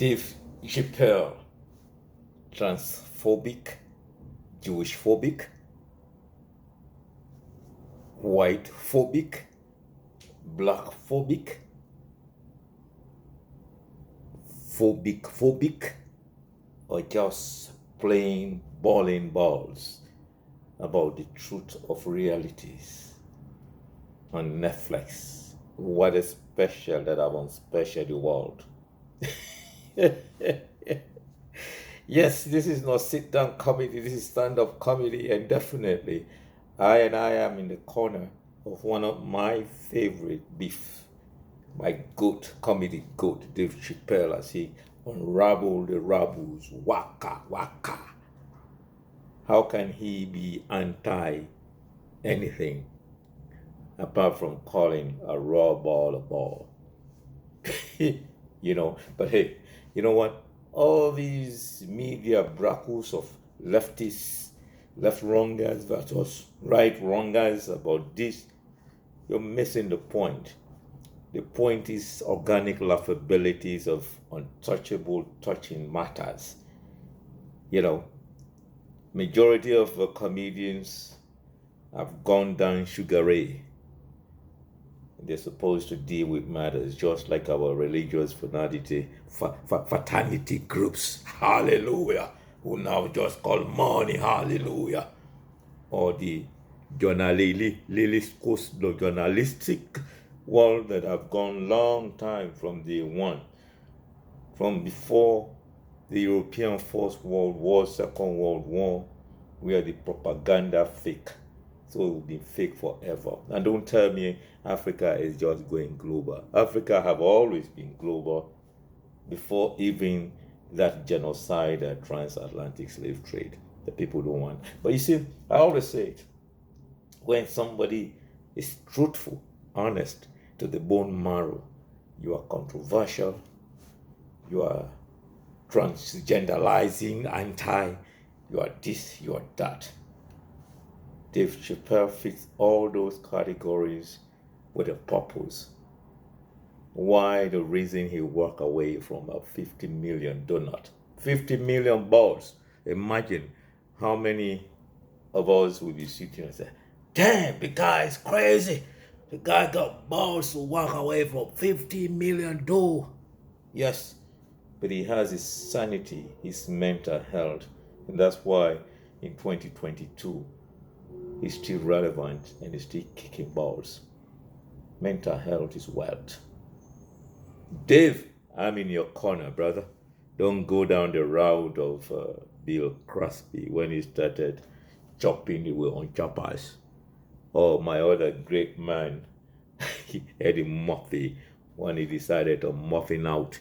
Dave Chappelle, transphobic, Jewish phobic, white phobic, black phobic, phobic, or just plain bowling balls about the truth of realities on Netflix. What is special that I want special the world? Yes, this is not sit-down comedy, this is stand-up comedy, and definitely I am in the corner of one of my favorite beef, my goat, comedy goat, Dave Chappelle, as he unraveled the rebels, waka, waka. How can he be anti anything apart from calling a raw ball a ball? But hey, you know what? All these media brackles of leftists, left wrongers versus right wrongers about this, you're missing the point. The point is organic laughabilities of untouchable touching matters. Majority of the comedians have gone down Sugar Ray. They're supposed to deal with matters just like our religious fraternity groups, hallelujah, who now just call money, hallelujah, or the journalistic world that have gone long time from day one, from before the European First World War, Second World War, where the propaganda fake. So it will be fake forever. And don't tell me Africa is just going global. Africa have always been global before even that genocide and transatlantic slave trade that people don't want. But you see, I always say it. When somebody is truthful, honest to the bone marrow, you are controversial, you are transgenderizing, anti, you are this, you are that. Dave Chappelle fits all those categories with a purpose. Why the reason he walked away from a 50 million donut, 50 million balls. Imagine how many of us will be sitting and say, damn, the guy is crazy. The guy got balls to walk away from 50 million dough. Yes, but he has his sanity, his mental health. And that's why in 2022, he's still relevant and he's still kicking balls. Mental health is wealth. Dave, I'm in your corner, brother. Don't go down the route of Bill Crosby when he started chopping away on choppers. Or my other great man, Eddie Murphy, when he decided to muffin out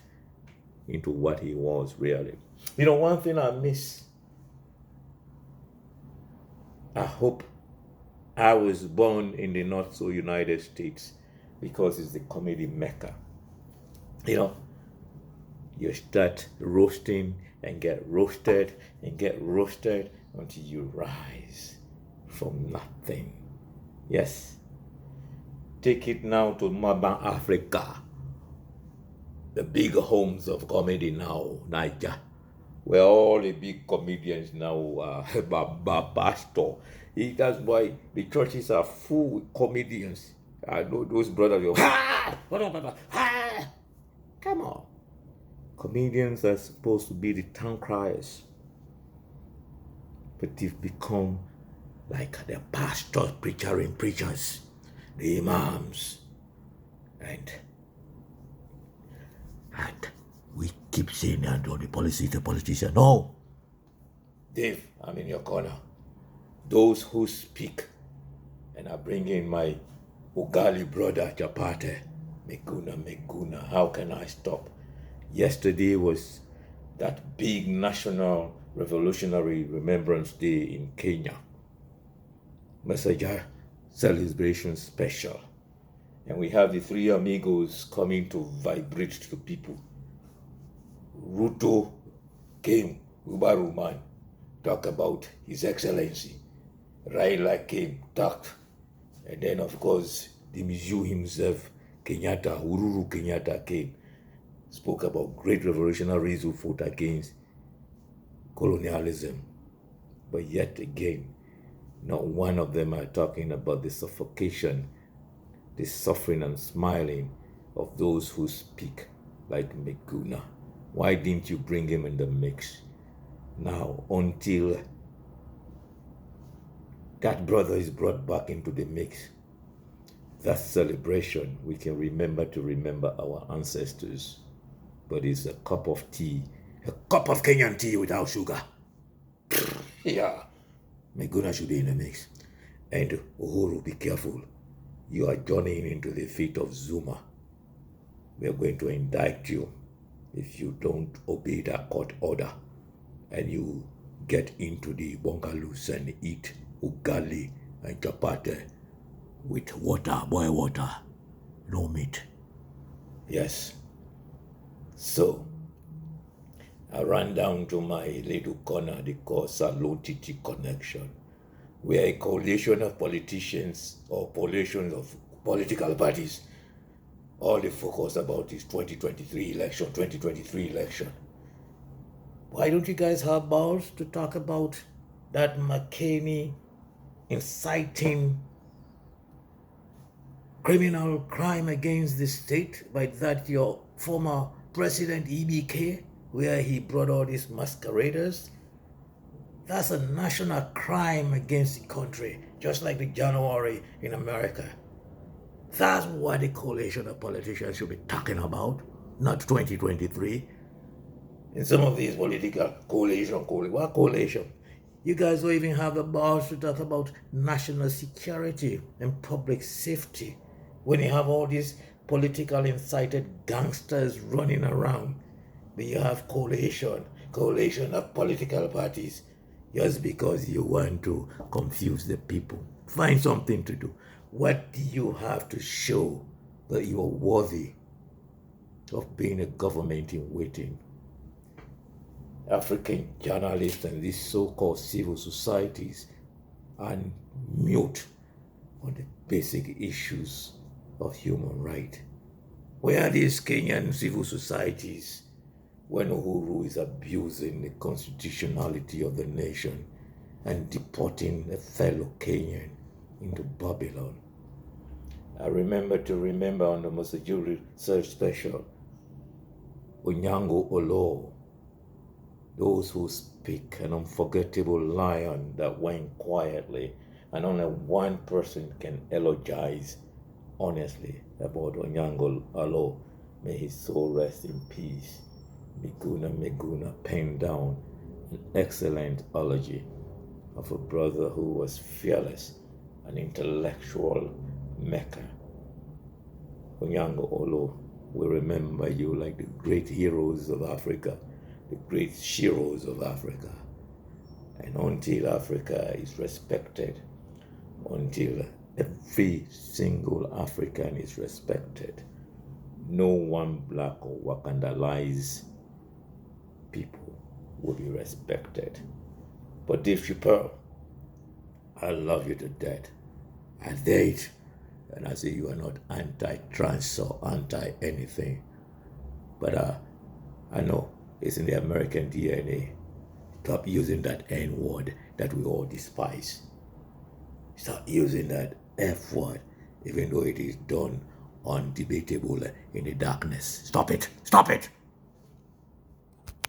into what he was really. One thing I miss, I hope I was born in the not so United States because it's the comedy mecca. You start roasting and get roasted and get roasted until you rise from nothing. Yes. Take it now to Mother Africa, the big homes of comedy now, Niger, where all the big comedians now are pastor. That's why the churches are full with comedians. I know those brothers go, come on. Comedians are supposed to be the town criers, but they've become like the pastors, preachers, the imams, and we keep saying that the politician. No, Dave, I'm in your corner. Those who speak, and I bring in my Ugali brother Chapate, Meguna. How can I stop? Yesterday was that big National Revolutionary Remembrance Day in Kenya. Messenger celebration special. And we have the three amigos coming to vibrate to people. Ruto came, Ubaruman, talk about His Excellency. Raila came, talked. And then, of course, the Mizu himself, Kenyatta, Uhuru Kenyatta came. spoke about great revolutionaries who fought against colonialism. But yet again, not one of them are talking about the suffocation, the suffering and smiling of those who speak like Meguna. Why didn't you bring him in the mix? Now, until that brother is brought back into the mix, that celebration, we can remember our ancestors. But it's a cup of tea, a cup of Kenyan tea without sugar. Yeah, Meguna should be in the mix. And Uhuru, be careful. You are journeying into the feet of Zuma. We are going to indict you if you don't obey that court order and you get into the bungalows and eat ugali and chapati with water, boiled water, no meat. Yes. So, I ran down to my little corner, they call Salotiti Connection. We are a coalition of politicians or coalitions of political parties. All they focus about is 2023 election. Why don't you guys have balls to talk about that McCain inciting criminal crime against the state by that your former president EBK, where he brought all these masqueraders? That's a national crime against the country, just like the January in America. That's what the coalition of politicians should be talking about, not 2023. In some of these political what coalition? You guys don't even have the balls to talk about national security and public safety when you have all these political incited gangsters running around. But you have coalition of political parties just because you want to confuse the people. Find something to do. What do you have to show that you are worthy of being a government in waiting? African journalists and these so-called civil societies are mute on the basic issues of human rights. Where are these Kenyan civil societies when Uhuru is abusing the constitutionality of the nation and deporting a fellow Kenyan into Babylon? I remember on the Masajuri Search Special, Onyango Olo, those who speak, an unforgettable lion that went quietly, and only one person can eulogize honestly about Onyango Olo. May his soul rest in peace. Meguna penned down an excellent eulogy of a brother who was fearless, an intellectual maker. Onyango Olo will remember you like the great heroes of Africa, the great heroes of Africa. And until Africa is respected, until every single African is respected, no one black or Wakandalized people will be respected. But Dave Chappelle, I love you to death. I date, and I say you are not anti-trans or anti-anything. But I know it's in the American DNA. Stop using that N-word that we all despise. Stop using that F word, even though it is done undebatable in the darkness. Stop it. Stop it.